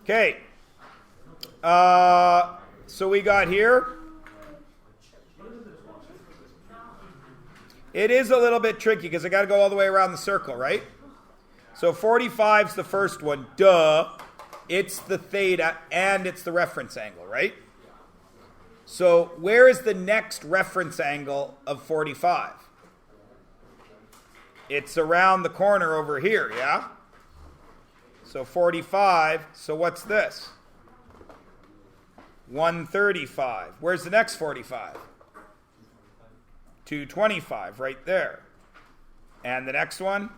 Okay. So we got here. It is a little bit tricky because I got to go all the way around the circle, right? So 45 is the first one. Duh. It's the theta and it's the reference angle, right? So where is the next reference angle of 45? It's around the corner over here, yeah? So 45, so what's this? 135. Where's the next 45? 225, right there. And the next one?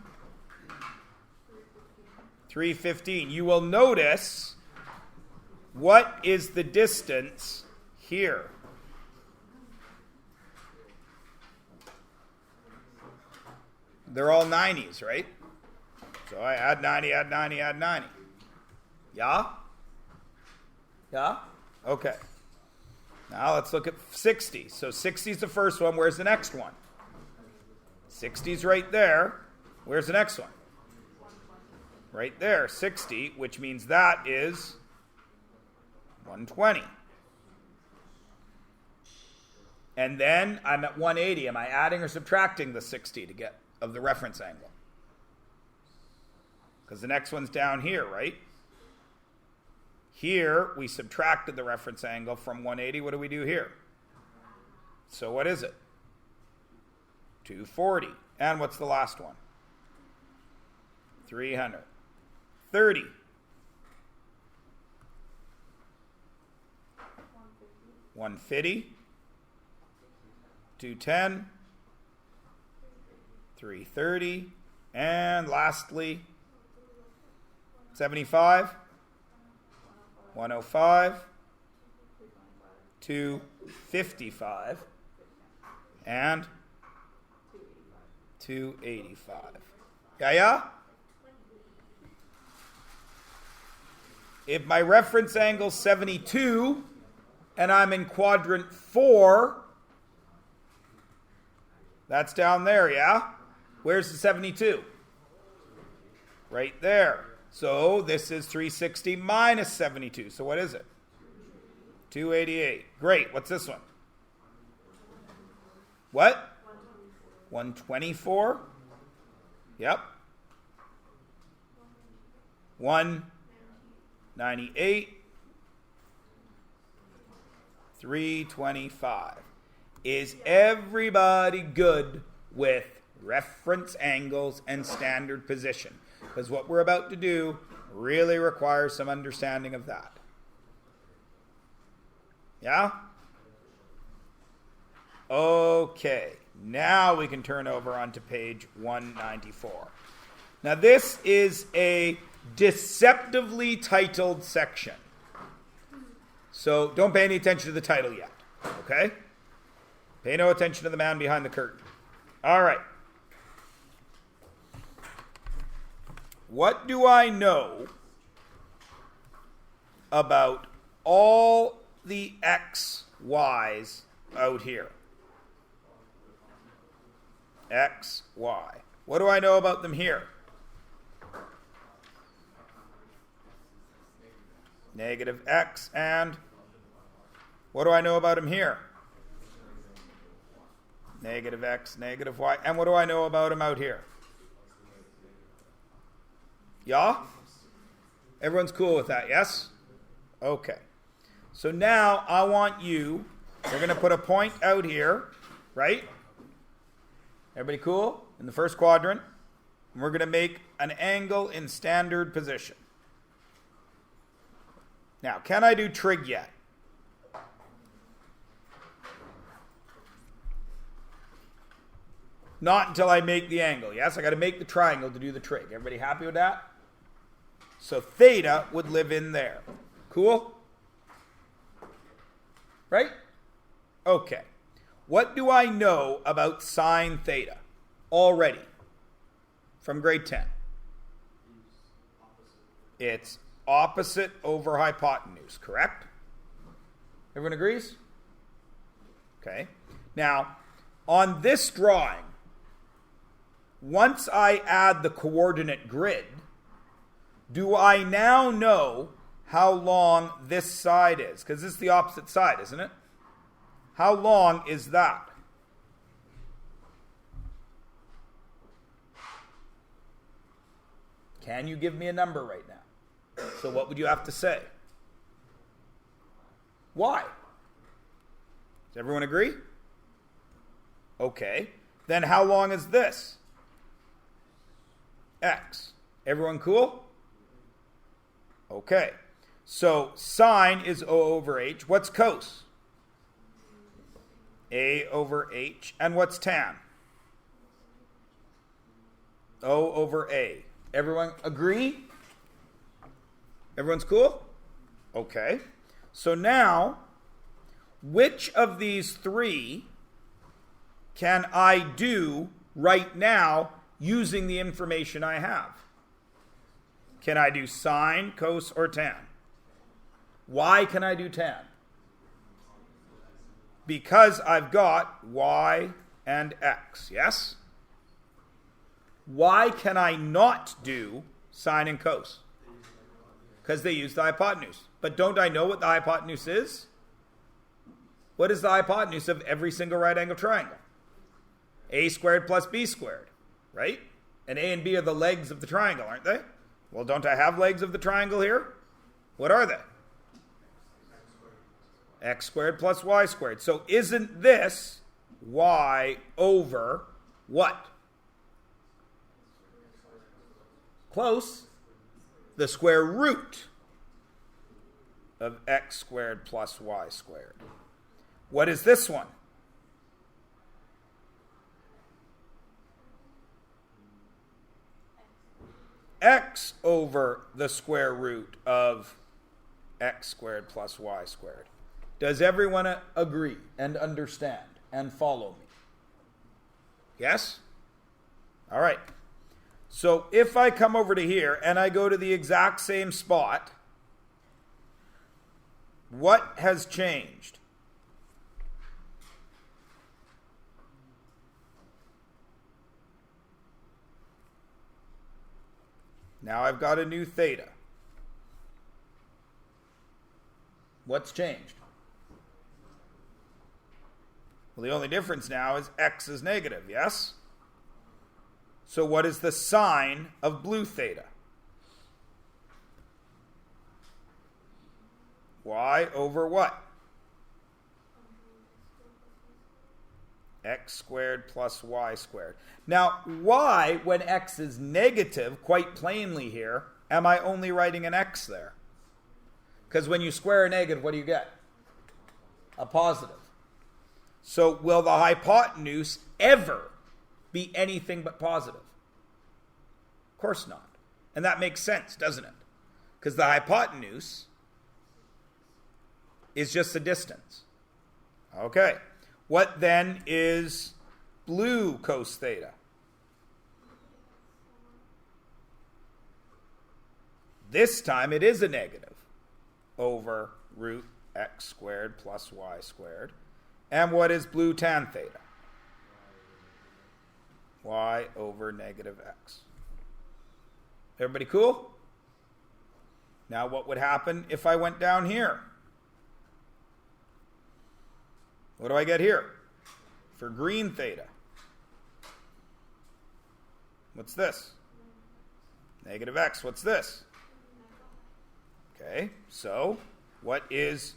315. You will notice, what is the distance here? They're all 90s, right? So I add 90, add 90, add 90. Yeah? Yeah? Okay. Now let's look at 60. So 60 is the first one. Where's the next one? 60 is right there. Where's the next one? Right there, 60, which means that is 120. And then I'm at 180. Am I adding or subtracting the 60 to get of the reference angle? Because the next one's down here, right? Here, we subtracted the reference angle from 180. What do we do here? So what is it? 240. And what's the last one? 300. 30. 150. 210. 330. And lastly, 75. 105, 255, and 285. Yeah? If my reference angle's 72 and I'm in quadrant 4, that's down there, yeah? Where's the 72? Right there. So this is 360 minus 72. So what is it? 288. Great. What's this one? What? 124. Yep. 198. 325. Is everybody good with reference angles and standard position? Because what we're about to do really requires some understanding of that. Yeah? Okay. Now we can turn over onto page 194. Now this is a deceptively titled section. So don't pay any attention to the title yet. Okay? Pay no attention to the man behind the curtain. All right. What do I know about all the x, y's out here? X, y. What do I know about them here? Negative x, and what do I know about them here? Negative x, negative y. And what do I know about them out here? Yeah? Everyone's cool with that, yes? Okay. So now I want you, we're going to put a point out here, right? Everybody cool? In the first quadrant. And we're going to make an angle in standard position. Now, can I do trig yet? Not until I make the angle, yes? I got to make the triangle to do the trig. Everybody happy with that? So theta would live in there. Cool? Right? Okay. What do I know about sine theta already from grade 10? It's opposite over hypotenuse, correct? Everyone agrees? Okay. Now, on this drawing, once I add the coordinate grid, do I now know how long this side is. Because this is the opposite side, isn't it? How long is that? Can you give me a number right now? So what would you have to say? Why? Does everyone agree? Okay. Then how long is this? X. Everyone cool? Okay. So sine is O over H. What's cos? A over H. And what's tan? O over A. Everyone agree? Everyone's cool? Okay. So now, which of these three can I do right now using the information I have? Can I do sine, cos, or tan? Why can I do tan? Because I've got y and x, yes? Why can I not do sine and cos? Because they use the hypotenuse. But don't I know what the hypotenuse is? What is the hypotenuse of every single right angle triangle? A squared plus b squared, right? And A and B are the legs of the triangle, aren't they? Well, don't I have legs of the triangle here? What are they? X squared plus y squared. So isn't this y over what? Close. The square root of x squared plus y squared. What is this one? X over the square root of x squared plus y squared. Does everyone agree and understand and follow me? Yes? All right. So if I come over to here and I go to the exact same spot, what has changed? Now I've got a new theta. What's changed? Well, the only difference now is x is negative, yes? So what is the sine of blue theta? Y over what? X squared plus y squared. Now, why, when x is negative, quite plainly here, am I only writing an x there? Because when you square a negative, what do you get? A positive. So will the hypotenuse ever be anything but positive? Of course not. And that makes sense, doesn't it? Because the hypotenuse is just the distance. Okay. What then is blue cos theta? This time it is a negative over root x squared plus y squared. And what is blue tan theta? Y over negative x. Everybody cool? Now what would happen if I went down here? What do I get here? For green theta. What's this? Negative x. What's this? Okay, so what is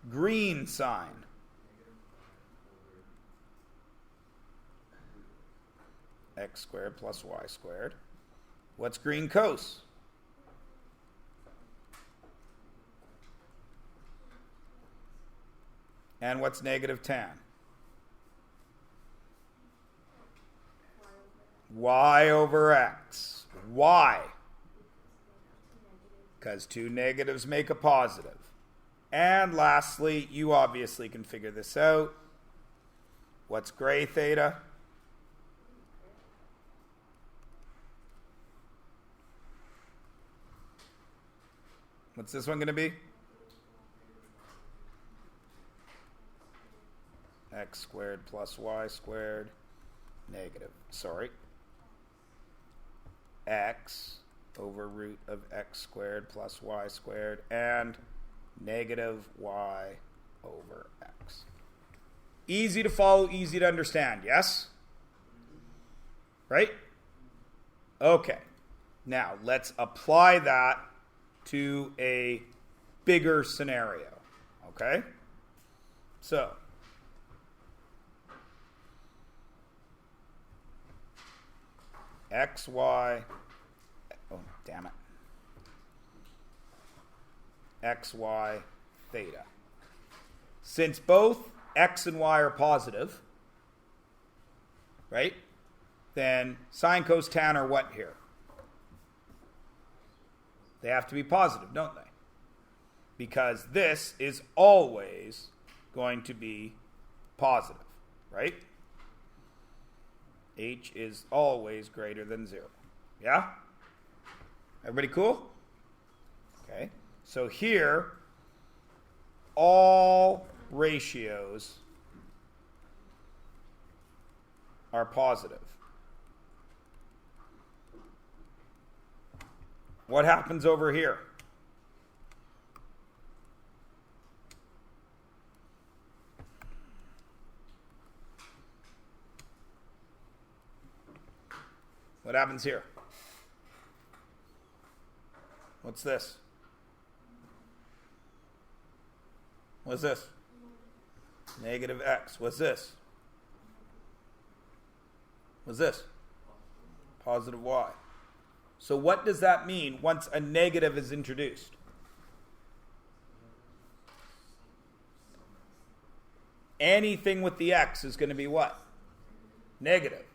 green sine? X squared plus y squared. What's green cos? And what's negative tan? Y over x. Why? Because two negatives make a positive. And lastly, you obviously can figure this out. What's gray theta? What's this one going to be? X squared plus y squared negative. Sorry. X over root of x squared plus y squared and negative y over x. Easy to follow, easy to understand, yes? Right? Okay. Now, let's apply that to a bigger scenario. Okay? So, xy, oh, damn it. xy theta. Since both x and y are positive, right, then sine, cos, tan are what here? They have to be positive, don't they? Because this is always going to be positive, right? H is always greater than 0. Yeah? Everybody cool? Okay. So here, all ratios are positive. What happens over here? What happens here? What's this? What's this? Negative x. What's this? What's this? Positive y. So what does that mean once a negative is introduced? Anything with the x is going to be what? Negative.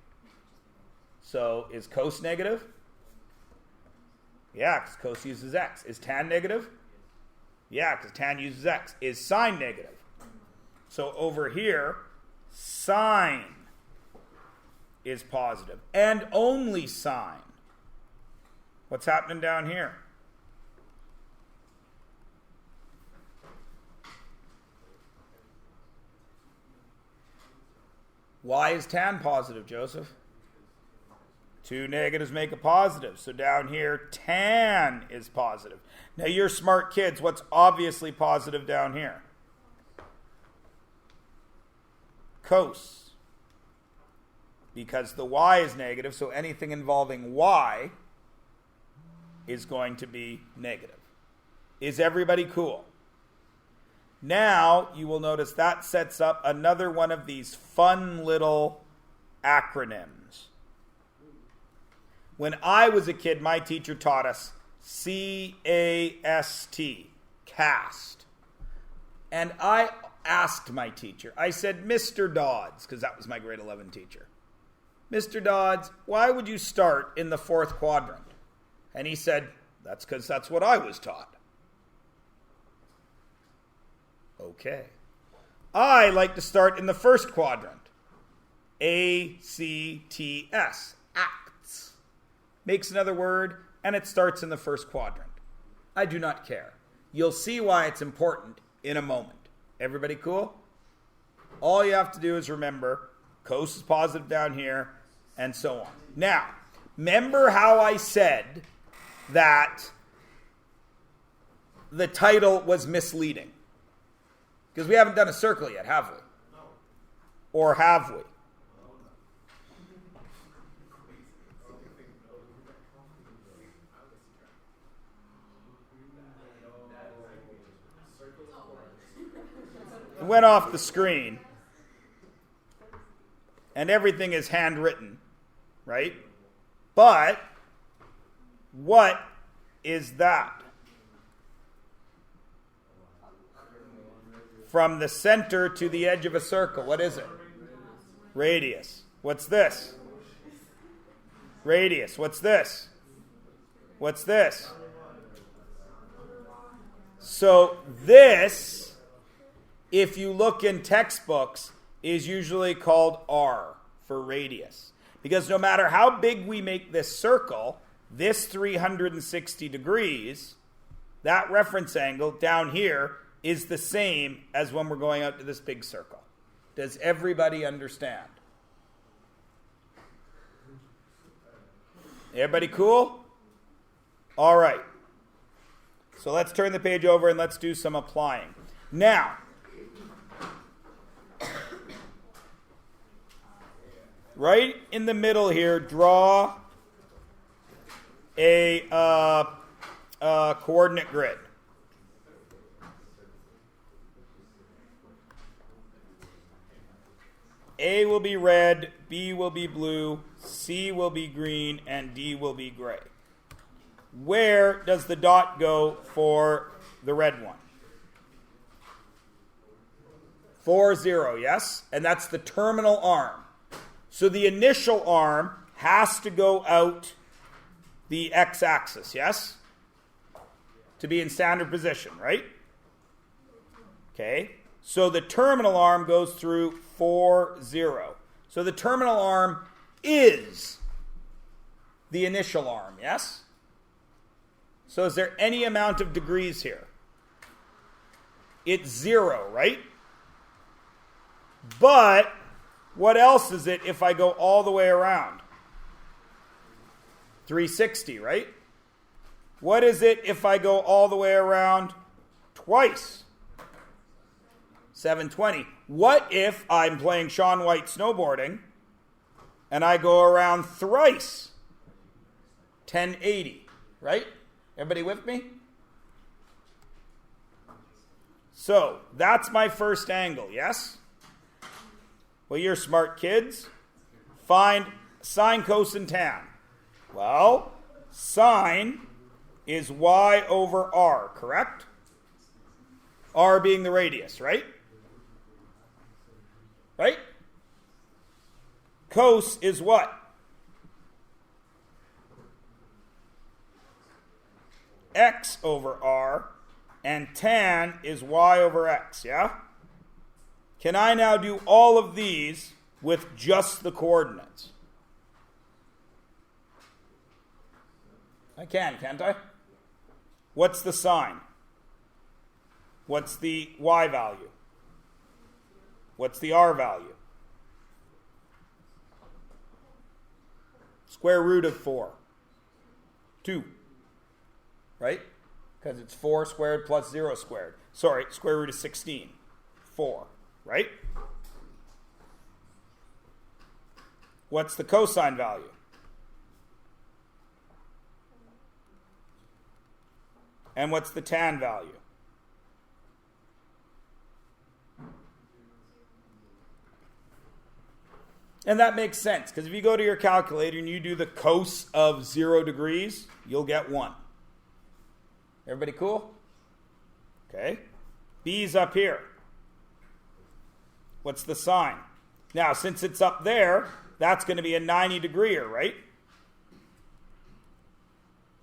So is cos negative? Yeah, because cos uses x. Is tan negative? Yeah, because tan uses x. Is sine negative? So over here, sine is positive. And only sine. What's happening down here? Why is tan positive, Joseph? Two negatives make a positive. So down here, tan is positive. Now you're smart kids. What's obviously positive down here? Cos. Because the y is negative, so anything involving y is going to be negative. Is everybody cool? Now you will notice that sets up another one of these fun little acronyms. When I was a kid, my teacher taught us C-A-S-T, cast. And I asked my teacher, I said, Mr. Dodds, because that was my grade 11 teacher, Mr. Dodds, why would you start in the fourth quadrant? And he said, that's because that's what I was taught. Okay. I like to start in the first quadrant. A-C-T-S, acts. Makes another word, and it starts in the first quadrant. I do not care. You'll see why it's important in a moment. Everybody cool? All you have to do is remember, cos is positive down here, and so on. Now, remember how I said that the title was misleading? Because we haven't done a circle yet, have we? No. Or have we? It went off the screen. And everything is handwritten, right? But what is that? From the center to the edge of a circle, what is it? Radius. What's this? Radius. What's this? What's this? So this, if you look in textbooks, is usually called R for radius. Because no matter how big we make this circle, this 360 degrees, that reference angle down here is the same as when we're going out to this big circle. Does everybody understand? Everybody cool? All right. So let's turn the page over and let's do some applying. Now, right in the middle here, draw a coordinate grid. A will be red, B will be blue, C will be green, and D will be gray. Where does the dot go for the red one? 4, 0, yes? And that's the terminal arm. So the initial arm has to go out the x-axis, yes? To be in standard position, right? Okay. So the terminal arm goes through 4, 0. So the terminal arm is the initial arm, yes? So is there any amount of degrees here? It's 0, right? But what else is it if I go all the way around? 360, right? What is it if I go all the way around twice? 720. What if I'm playing Shaun White snowboarding and I go around thrice? 1080, right? Everybody with me? So, that's my first angle, yes? Well, you're smart kids. Find sine, cos, and tan. Well, sine is y over r, correct? R being the radius, right? Right? Cos is what? X over r, and tan is y over x, yeah? Can I now do all of these with just the coordinates? I can, can't I? What's the sine? What's the y value? What's the r value? Square root of 4. 2. Right? Because it's 4 squared plus 0 squared. Sorry, square root of 16. 4. Right? What's the cosine value? And what's the tan value? And that makes sense, because if you go to your calculator and you do the cos of 0 degrees, you'll get 1. Everybody cool? Okay. B's up here. What's the sine? Now, since it's up there, that's going to be a 90 degreeer, right?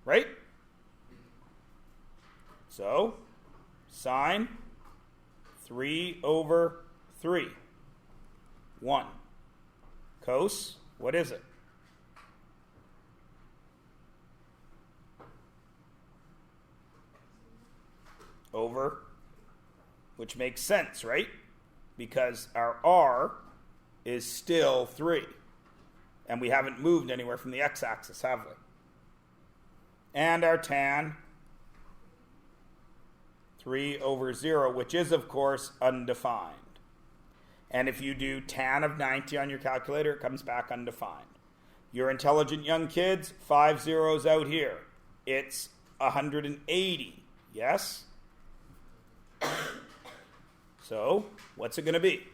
Right? So, sine 3 over 3. 1. Cos, what is it? Over, which makes sense, right? Because our r is still 3. And we haven't moved anywhere from the x-axis, have we? And our tan, 3 over 0, which is, of course, undefined. And if you do tan of 90 on your calculator, it comes back undefined. You're intelligent young kids, 5 zeros out here. It's 180, yes? So, what's it going to be?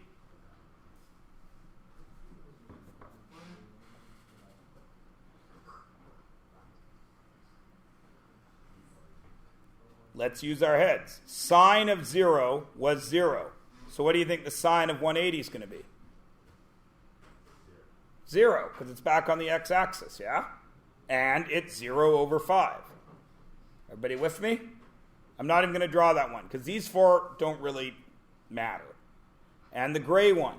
Let's use our heads. Sine of 0 was 0. So what do you think the sine of 180 is going to be? 0, because it's back on the x-axis, yeah? And it's 0 over 5. Everybody with me? I'm not even going to draw that one, because these 4 don't really matter. And the gray one,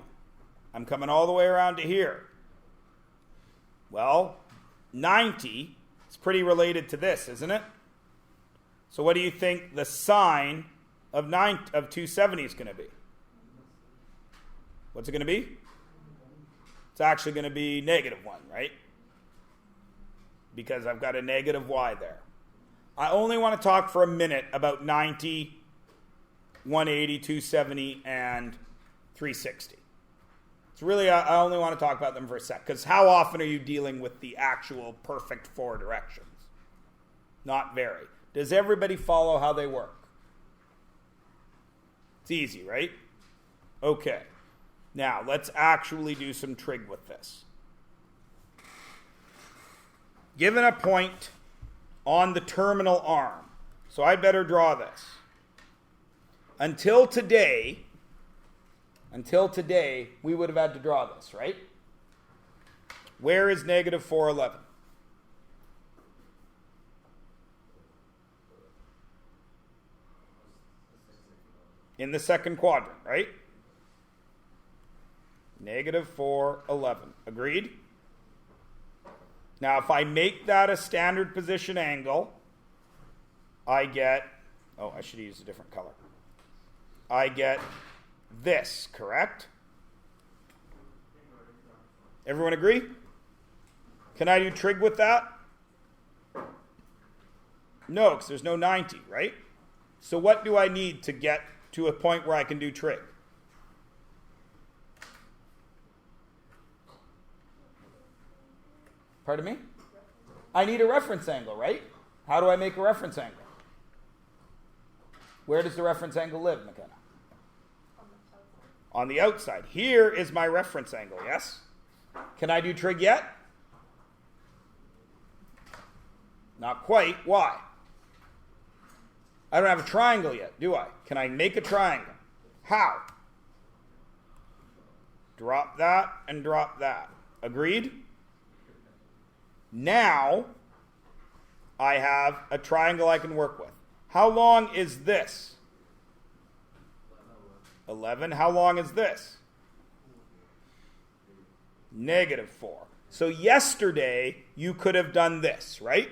I'm coming all the way around to here. Well, 90 is pretty related to this, isn't it? So what do you think the sine of 270 is going to be? What's it going to be? It's actually going to be -1, right? Because I've got a negative y there. I only want to talk for a minute about 90, 180, 270, and 360. It's really, I only want to talk about them for a sec, because how often are you dealing with the actual perfect four directions? Not very. Does everybody follow how they work? It's easy, right? Okay. Now, let's actually do some trig with this. Given a point on the terminal arm, so I'd better draw this. Until today, we would have had to draw this, right? Where is negative 411? In the second quadrant, right? Negative 411. Agreed? Now, if I make that a standard position angle, I get, oh, I should use a different color. I get this, correct? Everyone agree? Can I do trig with that? No, because there's no 90, right? So what do I need to get to a point where I can do trig? Pardon me? I need a reference angle, right? How do I make a reference angle? Where does the reference angle live, McKenna? On the outside. Here is my reference angle, yes? Can I do trig yet? Not quite. Why? I don't have a triangle yet, do I? Can I make a triangle? How? Drop that and drop that. Agreed? Now, I have a triangle I can work with. How long is this? 11. How long is this? Negative 4. So yesterday, you could have done this, right?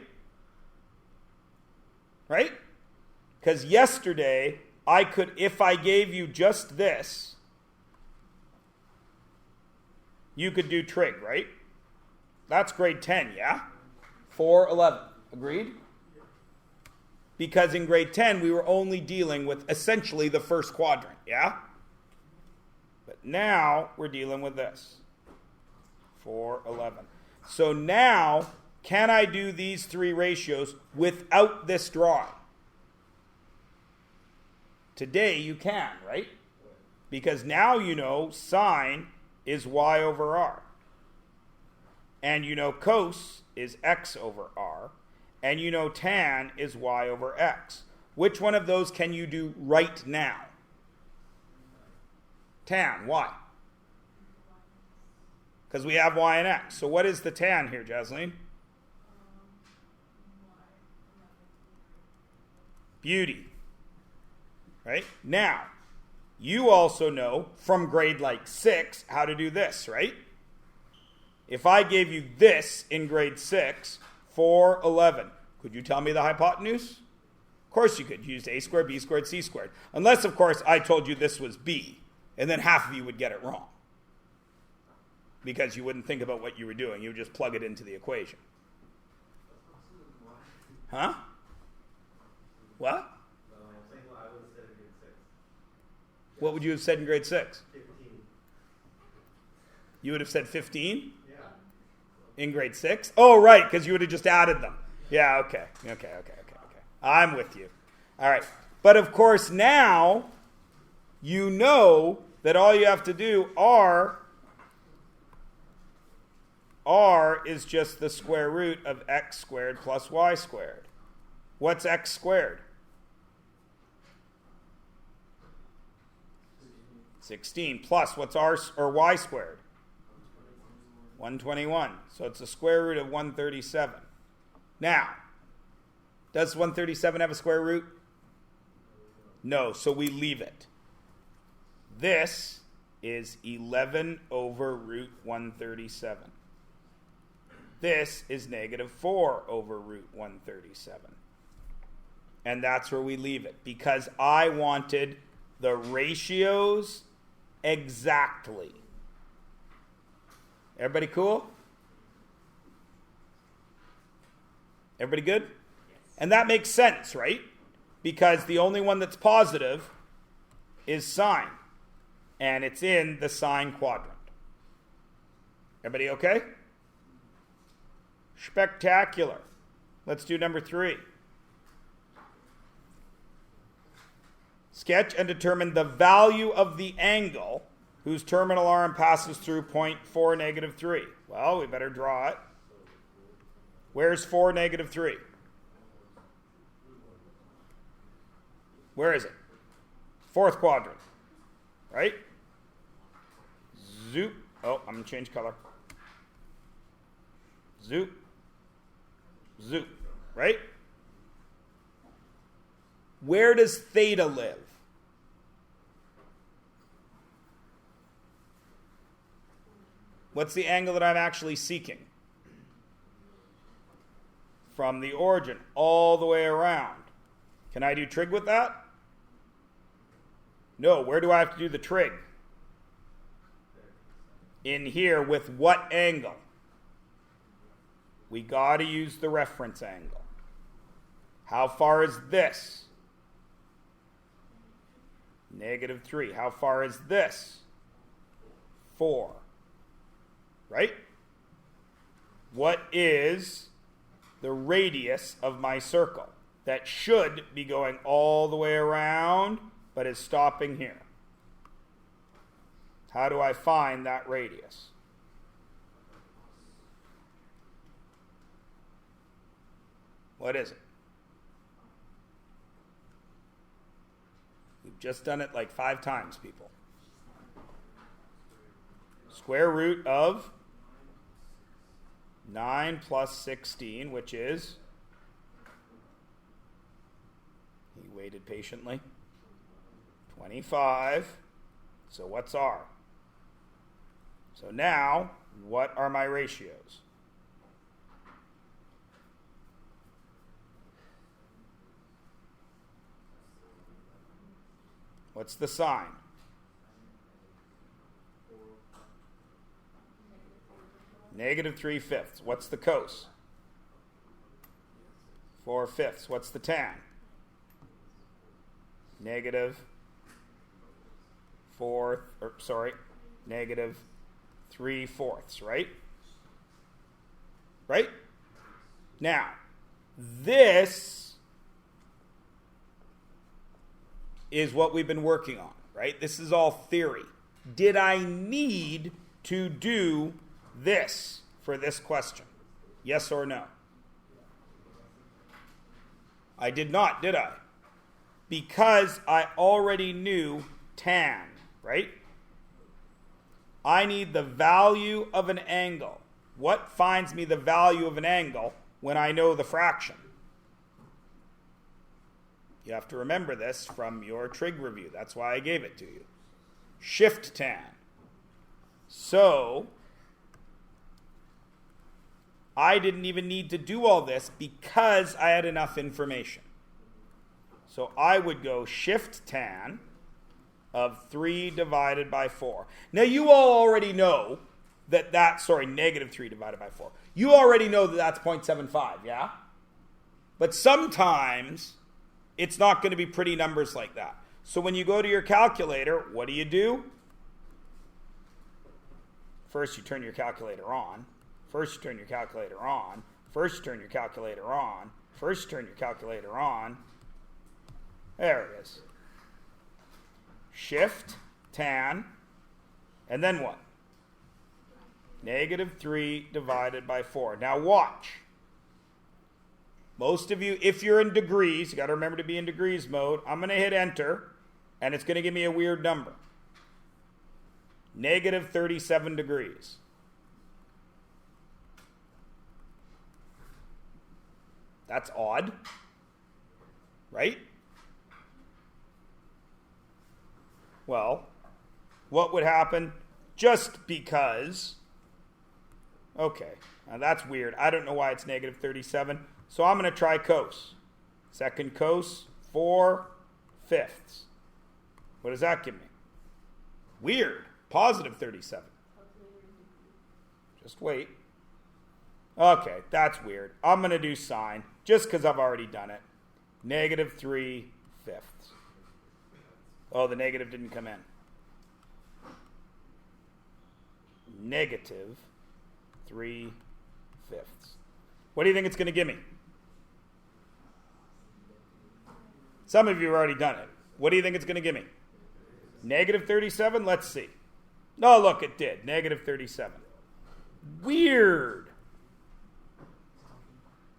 Right? Because yesterday, I could, if I gave you just this, you could do trig, right? That's grade 10, yeah? 411. Agreed? Because in grade 10, we were only dealing with essentially the first quadrant, yeah? But now, we're dealing with this. 411. So now, can I do these three ratios without this drawing? Today, you can, right? Because now you know sine is y over r. And you know cos is x over r. And you know tan is y over x. Which one of those can you do right now? Tan, why? Because we have y and x. So what is the tan here, Jasleen? Beauty. Right? Now, you also know from grade like 6 how to do this, right? If I gave you this in grade 6, 411, could you tell me the hypotenuse? Of course you could. You used a squared, b squared, c squared. Unless, of course, I told you this was b, and then half of you would get it wrong. Because you wouldn't think about what you were doing. You would just plug it into the equation. Huh? What? What would you have said in grade 6? 15. You would have said 15? Yeah. In grade 6? Oh, right, because you would have just added them. Yeah, okay. I'm with you. All right. But of course, now you know that all you have to do, r is just the square root of x squared plus y squared. What's x squared? 16 plus what's r or y squared? 121. So it's the square root of 137. Now, does 137 have a square root? No, so we leave it. This is 11 over root 137. This is negative 4 over root 137. And that's where we leave it, because I wanted the ratios exactly. Everybody cool? Everybody good? Yes. And that makes sense, right? Because the only one that's positive is sine. And it's in the sine quadrant. Everybody okay? Spectacular. Let's do number 3. Sketch and determine the value of the angle whose terminal arm passes through point 4, negative 3. Well, we better draw it. Where's 4, negative 3? Where is it? 4th quadrant. Right? Zoop. Oh, I'm going to change color. Zoop. Zoop. Right? Where does theta live? What's the angle that I'm actually seeking? From the origin all the way around. Can I do trig with that? No. Where do I have to do the trig? In here with what angle? We got to use the reference angle. How far is this? Negative 3. How far is this? 4. Right? What is the radius of my circle? That should be going all the way around, but is stopping here. How do I find that radius? What is it? We've just done it like 5 times, people. Square root of 9 plus 16, which is, he waited patiently, 25. So what's R? So now, what are my ratios? What's the sign? Negative 3/5. What's the cos? 4/5. What's the tan? Negative negative 3/4, right? Right? Now, this is what we've been working on, right? This is all theory. Did I need to do this for this question? Yes or no? I did not, did I? Because I already knew tan, right? I need the value of an angle. What finds me the value of an angle when I know the fraction? You have to remember this from your trig review. That's why I gave it to you. Shift tan. So, I didn't even need to do all this because I had enough information. So I would go shift tan of 3 divided by 4. Now you all already know that negative 3 divided by 4. You already know that that's 0.75, yeah? But sometimes it's not going to be pretty numbers like that. So when you go to your calculator, what do? First you turn your calculator on. First you turn your calculator on. First you turn your calculator on. First you turn your calculator on. There it is. Shift, tan, and then what? Negative 3 divided by 4. Now watch. Most of you, if you're in degrees, you got to remember to be in degrees mode. I'm going to hit enter, and it's going to give me a weird number. Negative 37 degrees. That's odd, right? Well, what would happen just because? Okay, now that's weird. I don't know why it's negative 37. So I'm going to try cos. Second cos, 4/5. What does that give me? Weird. Positive 37. Just wait. Okay, that's weird. I'm going to do sine, just because I've already done it. Negative 3/5. Oh, the negative didn't come in. Negative 3/5. What do you think it's going to give me? Some of you have already done it. What do you think it's going to give me? Negative 37? Let's see. Oh, look, it did. Negative 37. Weird.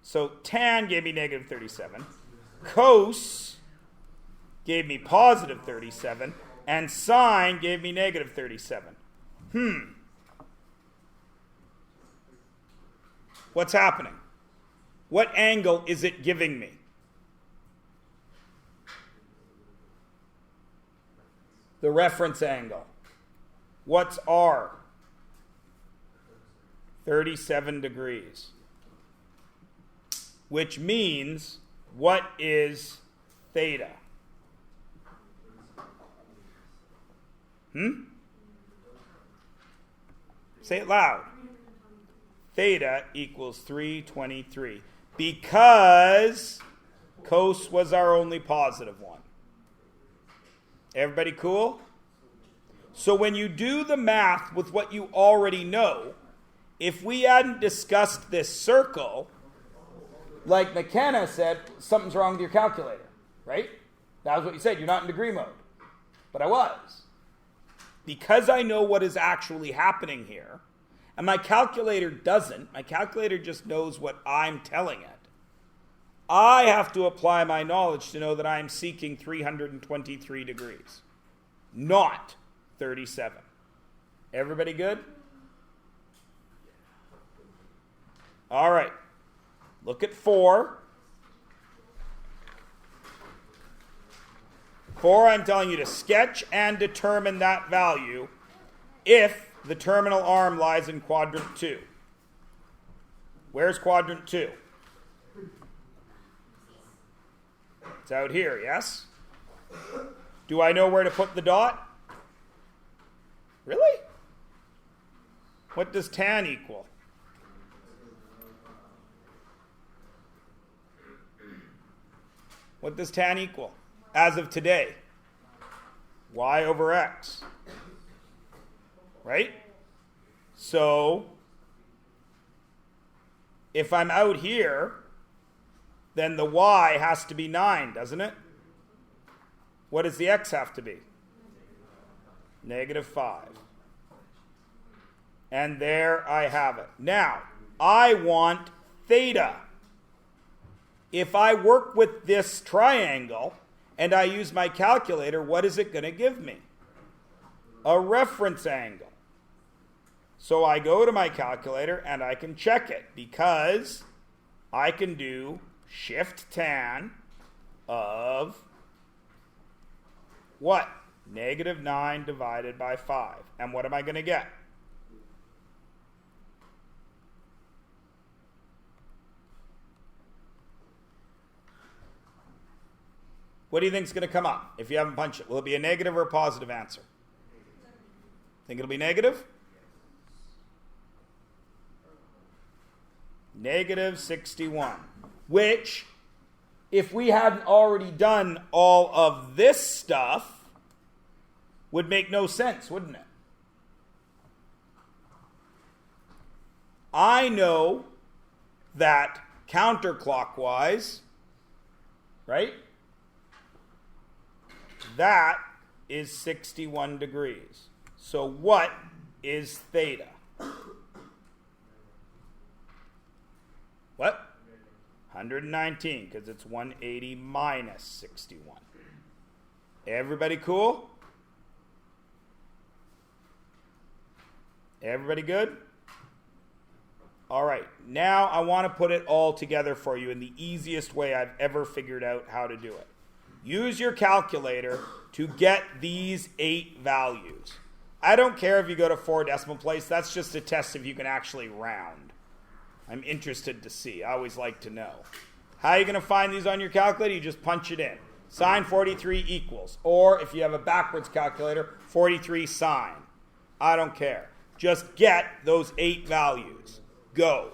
So tan gave me negative 37. Cos gave me positive 37. And sine gave me negative 37. What's happening? What angle is it giving me? The reference angle. What's R? 37 degrees. Which means, what is theta? Say it loud. Theta equals 323. Because cos was our only positive one. Everybody cool? So when you do the math with what you already know, if we hadn't discussed this circle, like McKenna said, something's wrong with your calculator, right? That was what you said. You're not in degree mode. But I was. Because I know what is actually happening here, and my calculator doesn't, my calculator just knows what I'm telling it, I have to apply my knowledge to know that I am seeking 323 degrees, not 37. Everybody good? All right. Look at 4. 4, I'm telling you to sketch and determine that value if the terminal arm lies in quadrant 2. Where's quadrant 2? It's out here, yes? Do I know where to put the dot? Really? What does tan equal? What does tan equal? As of today. Y over x. Right? So, if I'm out here, then the y has to be 9, doesn't it? What does the x have to be? Negative 5. And there I have it. Now, I want theta. If I work with this triangle and I use my calculator, what is it going to give me? A reference angle. So I go to my calculator and I can check it because I can do shift tan of what? Negative 9 divided by 5. And what am I going to get? What do you think is going to come up if you haven't punched it? Will it be a negative or a positive answer? Think it'll be negative? Negative 61. Which, if we hadn't already done all of this stuff, would make no sense, wouldn't it? I know that counterclockwise, right? That is 61 degrees. So what is theta? What? 119, because it's 180 minus 61. Everybody cool? Everybody good? All right, now I want to put it all together for you in the easiest way I've ever figured out how to do it. Use your calculator to get these 8 values. I don't care if you go to 4 decimal place. That's just a test if you can actually round. I'm interested to see. I always like to know. How are you going to find these on your calculator? You just punch it in. Sine 43 equals. Or if you have a backwards calculator, 43 sine. I don't care. Just get those 8 values. Go.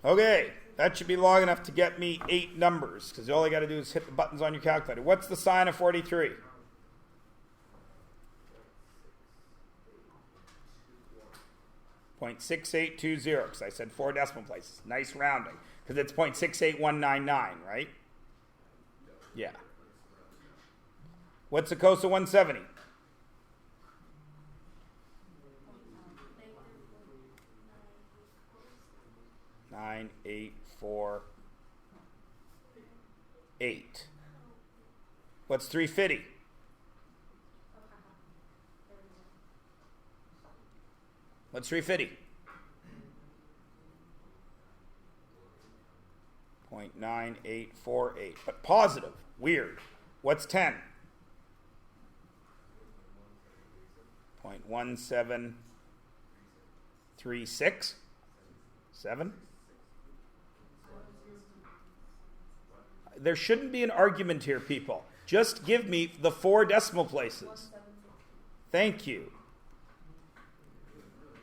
Okay, that should be long enough to get me 8 numbers, because all I got to do is hit the buttons on your calculator. What's the sine of 43? .6820, because I said 4 decimal places. Nice rounding, because it's .68199, right? Yeah. What's the cos of 170? Nine, 8, 4, 8. What's 350? What's 350? 0.9848. But positive. Weird. What's 10? 0.1736. 7? There shouldn't be an argument here, people. Just give me the 4 decimal places. Thank you.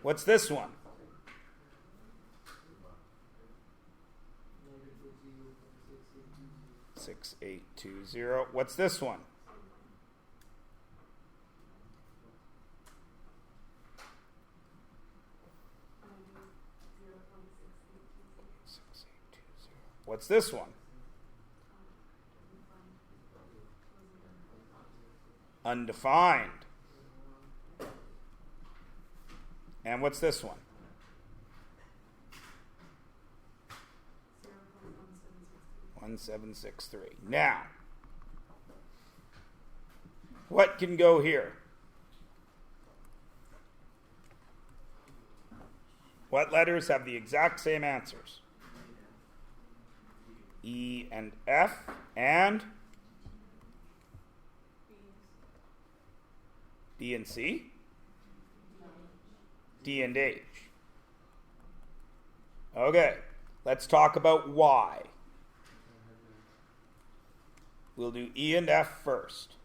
What's this one? .6820. What's this one? What's this one? Undefined. And what's this one? 1763. Now, what can go here? What letters have the exact same answers? E and F and B and C? D and H. Okay, let's talk about Y. We'll do E and F first.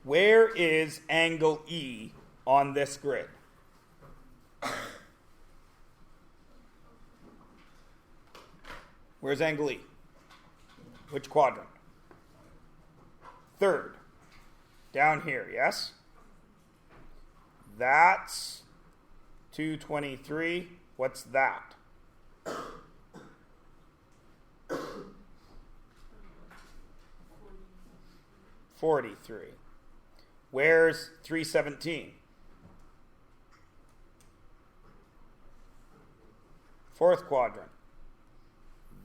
Where is angle E on this grid? Where's angle E? Which quadrant? Third. Down here, yes? That's 223. What's that? 43. Where's 317? Fourth quadrant.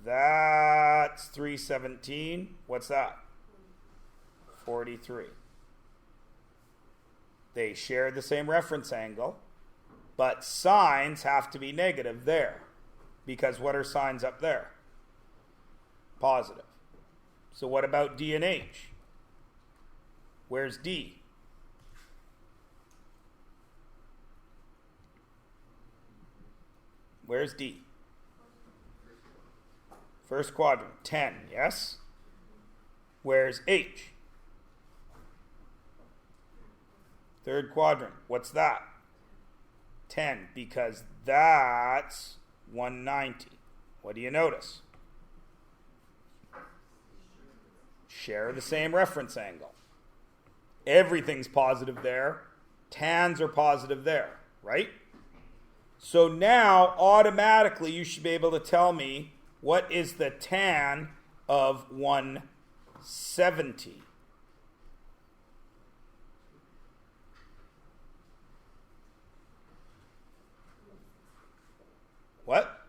That's 317. What's that? 43. They share the same reference angle, but signs have to be negative there. Because what are signs up there? Positive. So what about D and H? Where's D? Where's D? First quadrant, 10, yes? Where's H? Third quadrant, what's that? 10, because that's 190. What do you notice? Share the same reference angle. Everything's positive there. Tans are positive there, right? So now, automatically, you should be able to tell me what is the tan of 170. What?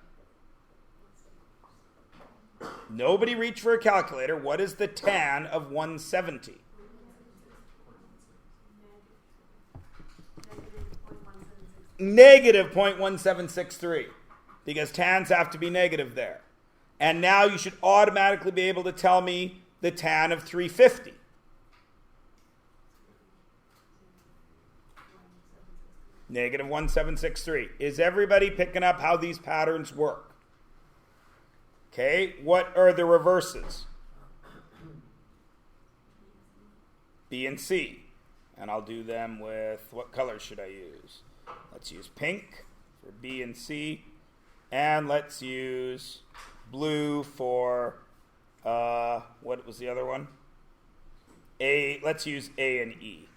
Nobody reach for a calculator. What is the tan of 170? Negative 0.1763, because tans have to be negative there. And now you should automatically be able to tell me the tan of 350. Negative 1763. Is everybody picking up how these patterns work? Okay, what are the reverses? B and C. And I'll do them with, what color should I use? Let's use pink for B and C. And let's use blue for, what was the other one? A. Let's use A and E,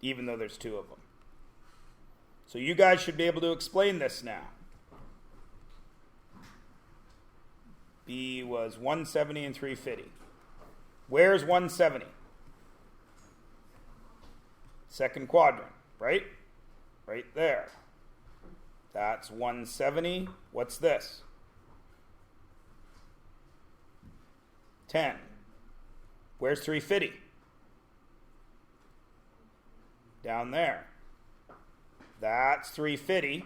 even though there's two of them. So you guys should be able to explain this now. B was 170 and 350. Where's 170? Second quadrant, right? Right there. That's 170. What's this? 10. Where's 350? Down there. That's 350.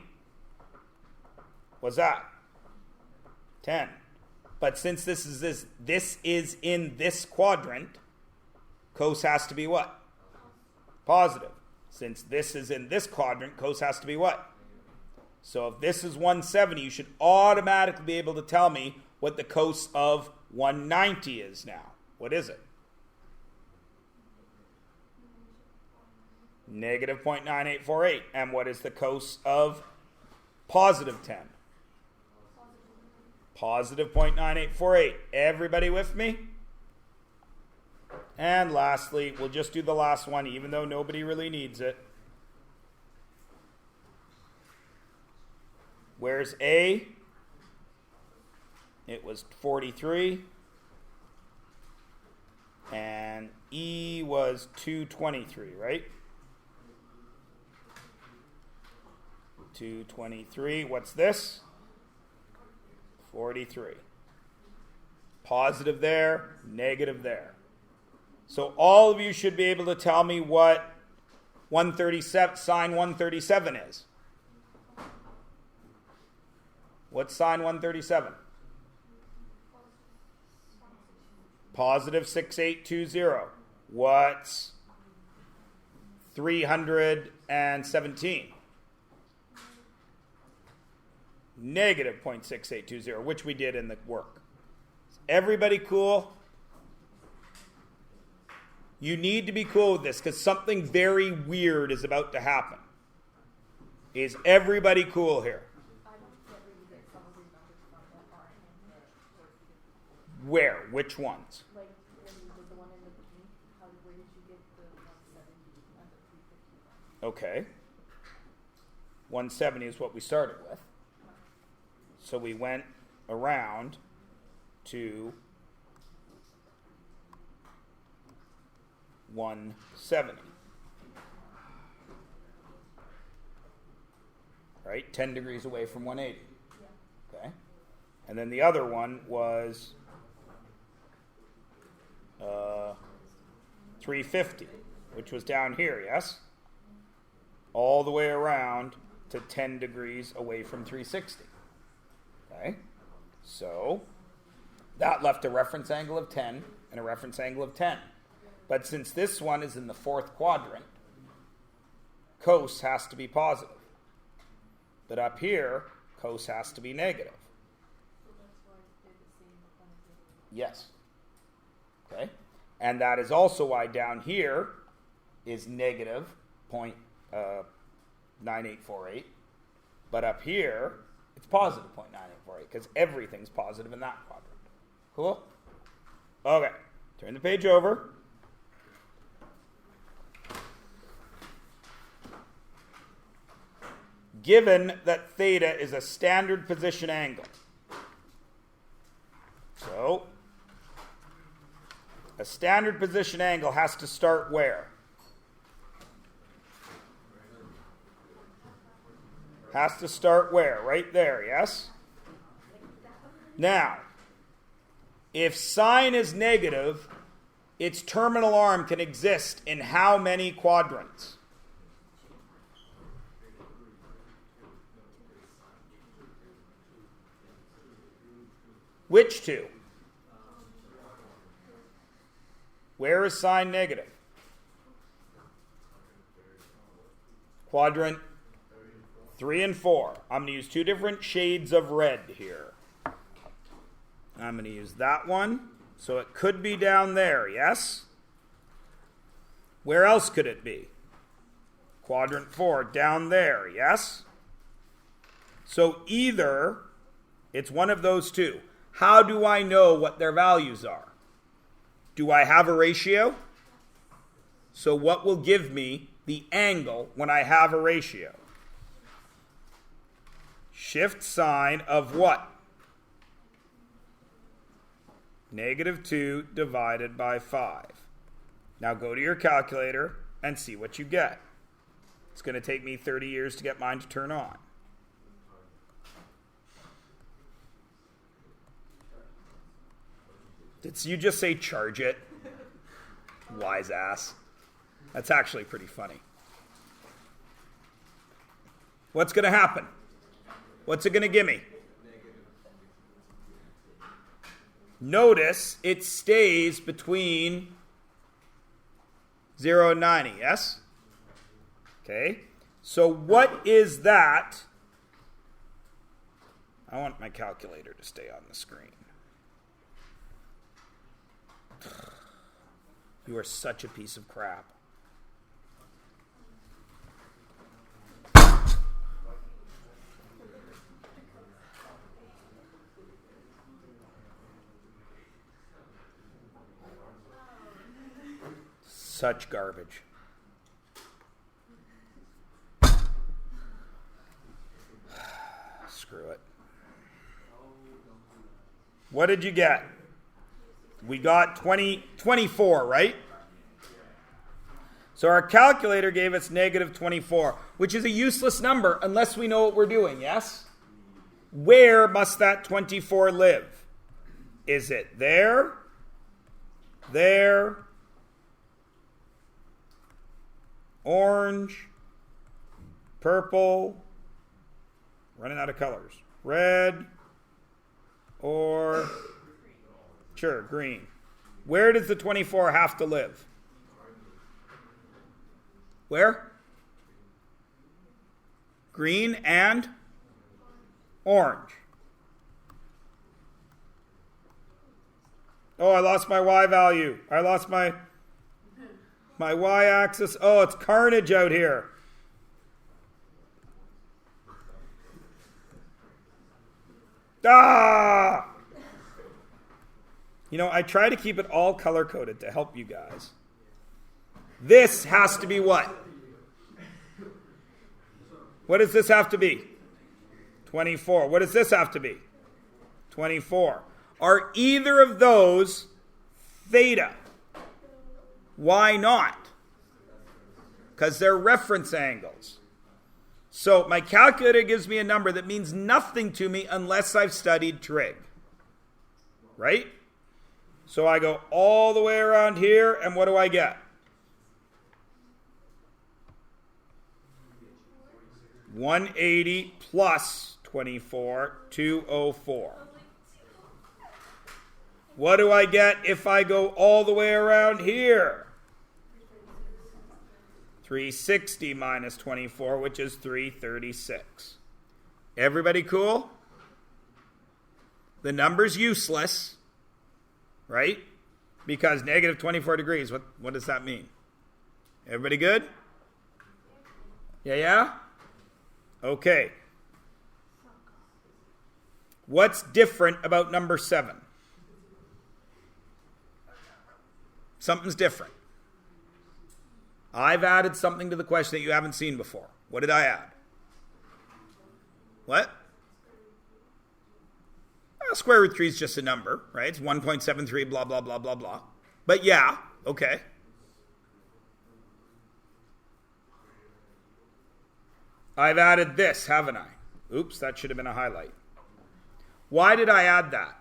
What's that? 10. But since this is in this quadrant, cos has to be what? Positive. Since this is in this quadrant, cos has to be what? So if this is 170, you should automatically be able to tell me what the cos of 190 is now. What is it? Negative 0.9848. And what is the cos of positive 10? Positive 0.9848. Everybody with me? And lastly, we'll just do the last one, even though nobody really needs it. Where's A? It was 43. And E was 223, right? 223. What's this? 43. Positive there, negative there. So all of you should be able to tell me what 137, sine 137 is. What's sine 137? Positive 6820. What's 317? Negative 0.6820, which we did in the work. Everybody cool? You need to be cool with this because something very weird is about to happen. Is everybody cool here? Where? Which ones? Like the one in the beginning. Where did you get the 170 and the 350? Okay. 170 is what we started with. So we went around to 170. Right? 10 degrees away from 180. Yeah. Okay. And then the other one was 350, which was down here, yes? All the way around to 10 degrees away from 360. Okay? So that left a reference angle of 10 and a reference angle of 10. But since this one is in the fourth quadrant, cos has to be positive. But up here, cos has to be negative. So that's why they're the same. Yes. Okay? And that is also why down here is negative 0.9848. But up here, it's positive 0.9848 because everything's positive in that quadrant. Cool? Okay. Turn the page over. Given that theta is a standard position angle. So, a standard position angle has to start where? Has to start where? Right there, yes? Now, if sine is negative, its terminal arm can exist in how many quadrants? Which two? Where is sine negative? Quadrant 3 and 4. I'm going to use two different shades of red here. I'm going to use that one. So it could be down there, yes? Where else could it be? Quadrant 4, down there, yes? So either it's one of those two. How do I know what their values are? Do I have a ratio? So what will give me the angle when I have a ratio? Shift sign of what? -2 divided by 5. Now go to your calculator and see what you get. It's going to take me 30 years to get mine to turn on. Did you just say charge it? Wise ass. That's actually pretty funny. What's going to happen? What's it going to give me? Notice it stays between 0 and 90, yes? Okay. So what is that? I want my calculator to stay on the screen. You are such a piece of crap. Such garbage. Screw it. What did you get? We got 24, right? So our calculator gave us -24, which is a useless number unless we know what we're doing, yes? Where must that 24 live? Is it there? There? Orange? Purple? Running out of colors. Red? Or... Sure, green. Where does the 24 have to live? Where? Green and orange. Oh, I lost my Y value. I lost my Y-axis. Oh, it's carnage out here. Ah! You know, I try to keep it all color-coded to help you guys. This has to be what? What does this have to be? 24. What does this have to be? 24. Are either of those theta? Why not? Because they're reference angles. So my calculator gives me a number that means nothing to me unless I've studied trig. Right? So I go all the way around here, and what do I get? 180 plus 24, 204. What do I get if I go all the way around here? 360 minus 24, which is 336. Everybody cool? The number's useless, right? Because -24 degrees, what does that mean? Everybody good? Yeah? Okay. What's different about number 7? Something's different. I've added something to the question that you haven't seen before. What did I add? What? Well, square root 3 is just a number, right? It's 1.73, blah, blah, blah, blah, blah. But yeah, okay. I've added this, haven't I? Oops, that should have been a highlight. Why did I add that?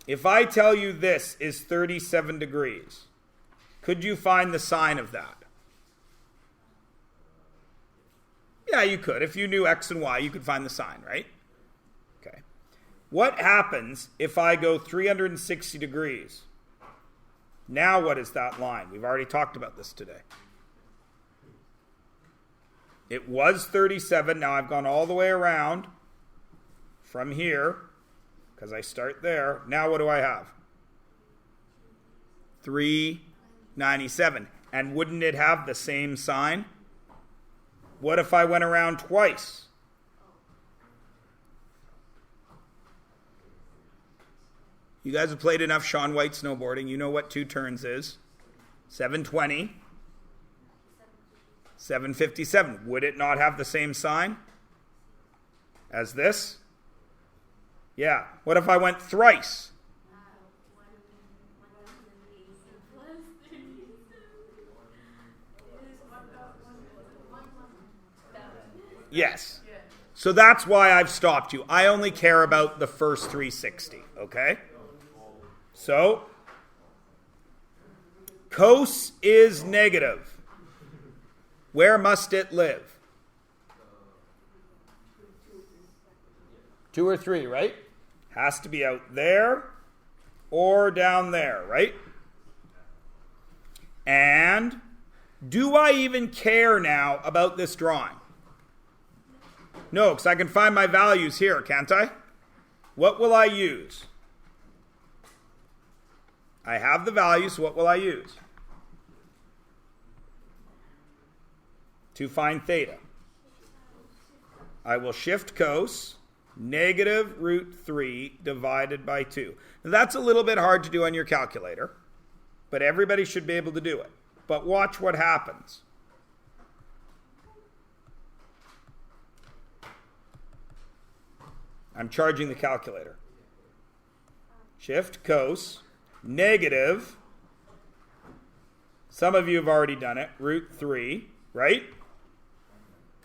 If I tell you this is 37 degrees, could you find the sine of that? Yeah, you could. If you knew x and y, you could find the sine, right? Okay. What happens if I go 360 degrees? Now what is that line? We've already talked about this today. It was 37. Now I've gone all the way around from here, because I start there. Now what do I have? 397. And wouldn't it have the same sign? What if I went around twice? You guys have played enough Shaun White snowboarding. You know what 2 turns is. 720. 757. Would it not have the same sign as this? Yeah. What if I went thrice? Yes. So that's why I've stopped you. I only care about the first 360, okay? So, cos is negative. Where must it live? 2 or 3, right? Has to be out there or down there, right? And do I even care now about this drawing? No, because I can find my values here, can't I? What will I use? I have the values, so what will I use? To find theta. I will shift cos, negative root 3 divided by 2. Now that's a little bit hard to do on your calculator, but everybody should be able to do it. But watch what happens. I'm charging the calculator. Shift cos, negative, some of you have already done it, root 3, right?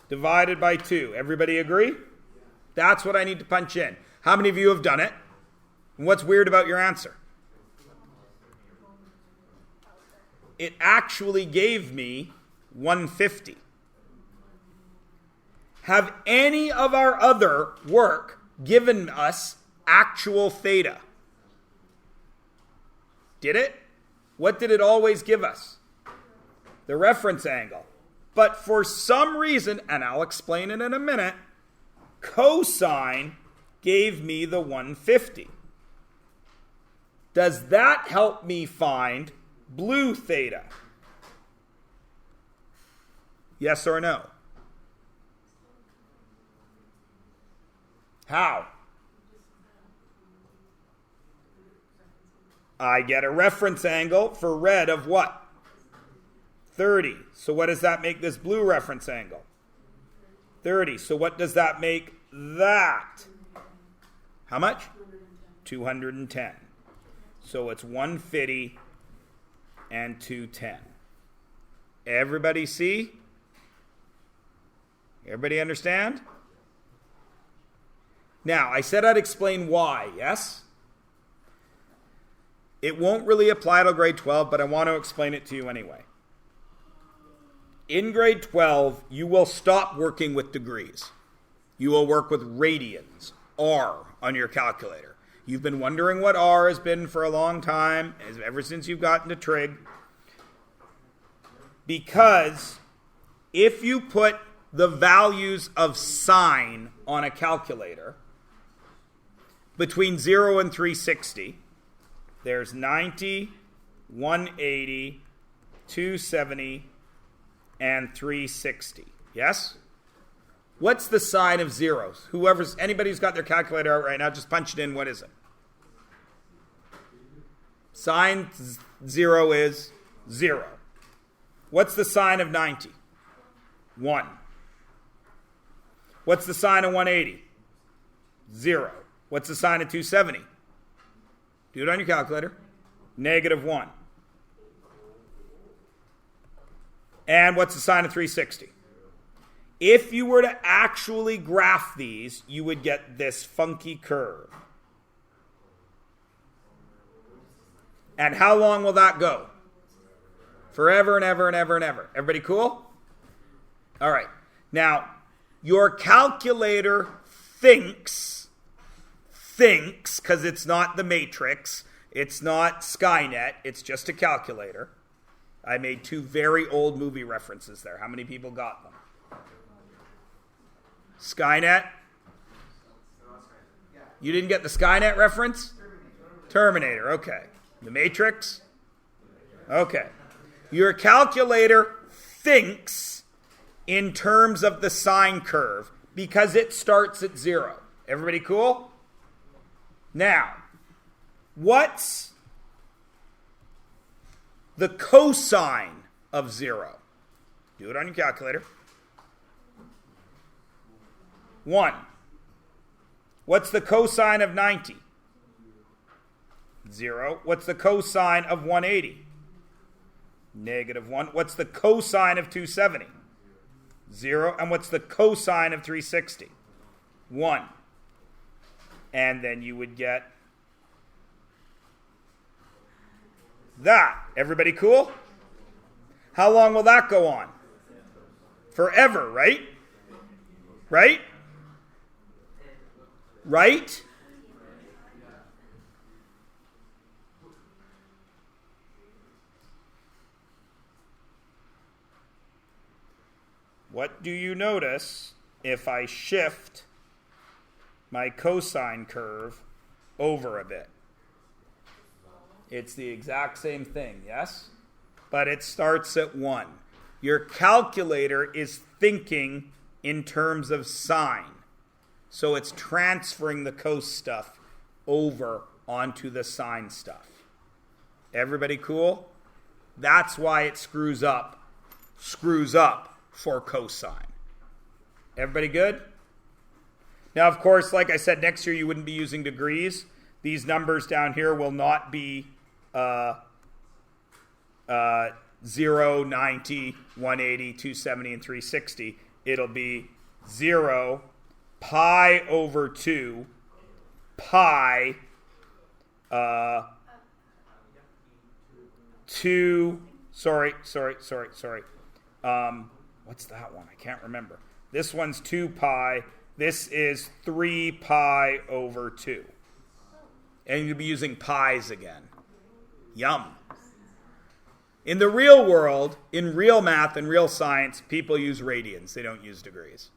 Divided by 2. Everybody agree? That's what I need to punch in. How many of you have done it? And what's weird about your answer? It actually gave me 150. Have any of our other work given us actual theta? Did it? What did it always give us? The reference angle. But for some reason, and I'll explain it in a minute, cosine gave me the 150. Does that help me find blue theta? Yes or no? How? I get a reference angle for red of what? 30. So what does that make this blue reference angle? 30. So what does that make that? How much? 210. So it's 150 and 210. Everybody see? Everybody understand? Now, I said I'd explain why, yes? It won't really apply to grade 12, but I want to explain it to you anyway. In grade 12, you will stop working with degrees. You will work with radians, R, on your calculator. You've been wondering what R has been for a long time, ever since you've gotten to Trig. Because if you put the values of sine on a calculator, between 0 and 360, there's 90, 180, 270, and 360. Yes? What's the sign of zeros? Anybody who's got their calculator out right now, just punch it in. What is it? Sine 0 is 0. What's the sign of 90? 1. What's the sign of 180? 0. What's the sign of 270? Do it on your calculator. Negative 1. And what's the sign of 360? If you were to actually graph these, you would get this funky curve. And how long will that go? Forever and ever and ever and ever. Everybody cool? All right. Now, your calculator thinks, because it's not the Matrix, it's not Skynet, it's just a calculator. I made 2 very old movie references there. How many people got them? Skynet? You didn't get the Skynet reference? Terminator, okay. The Matrix? Okay. Your calculator thinks in terms of the sine curve because it starts at 0. Everybody cool? Now, what's the cosine of 0? Do it on your calculator. 1. What's the cosine of 90? 0. What's the cosine of 180? -1. What's the cosine of 270? 0. And what's the cosine of 360? 1. And then you would get that. Everybody cool? How long will that go on? Forever, right? Right? Right? What do you notice if I shift my cosine curve over a bit? It's the exact same thing, yes? But it starts at 1. Your calculator is thinking in terms of sine. So it's transferring the cos stuff over onto the sine stuff. Everybody cool? That's why it screws up for cosine. Everybody good? Now, of course, like I said, next year you wouldn't be using degrees. These numbers down here will not be 0, 90, 180, 270, and 360. It'll be 0, pi over 2, pi 2, sorry. What's that one? I can't remember. This one's 2 pi. This is 3 pi over 2. And you'll be using pies again. Yum. In the real world, in real math and real science, people use radians. They don't use degrees.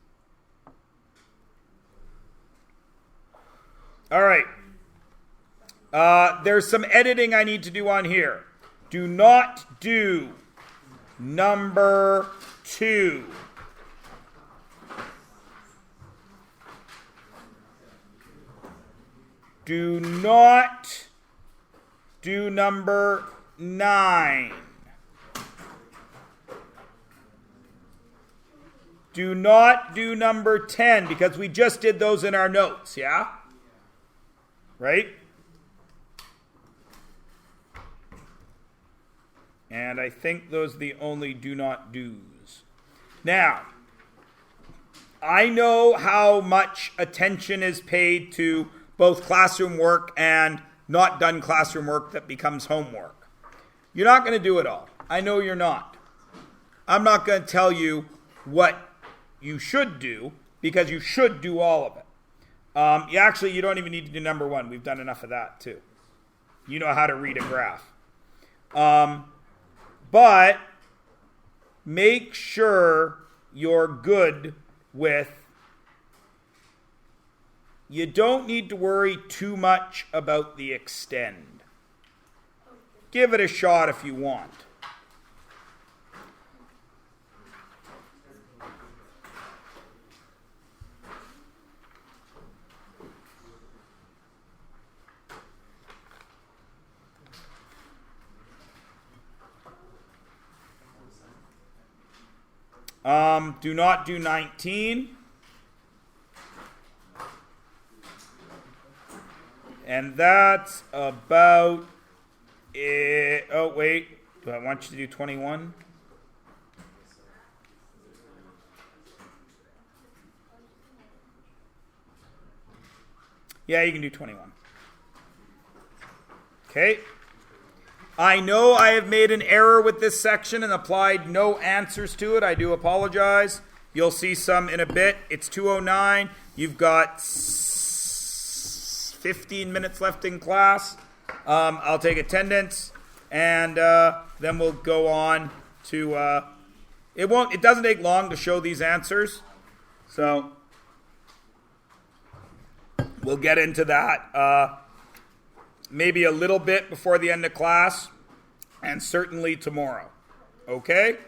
All right. There's some editing I need to do on here. Do not do number 2. Do not do number 9. Do not do number 10 because we just did those in our notes, yeah? Right? And I think those are the only do not do's. Now, I know how much attention is paid to both classroom work and not done classroom work that becomes homework. You're not going to do it all. I know you're not. I'm not going to tell you what you should do because you should do all of it. You don't even need to do number 1. We've done enough of that too. You know how to read a graph. But make sure you're good with, you don't need to worry too much about the extend. Give it a shot if you want. Do not do 19. And that's about it. Oh, wait. Do I want you to do 21? Yeah, you can do 21. Okay. I know I have made an error with this section and applied no answers to it. I do apologize. You'll see some in a bit. It's 2:09. You've got 15 minutes left in class. I'll take attendance, and then we'll go on to. It doesn't take long to show these answers, so we'll get into that maybe a little bit before the end of class. and certainly tomorrow. Okay?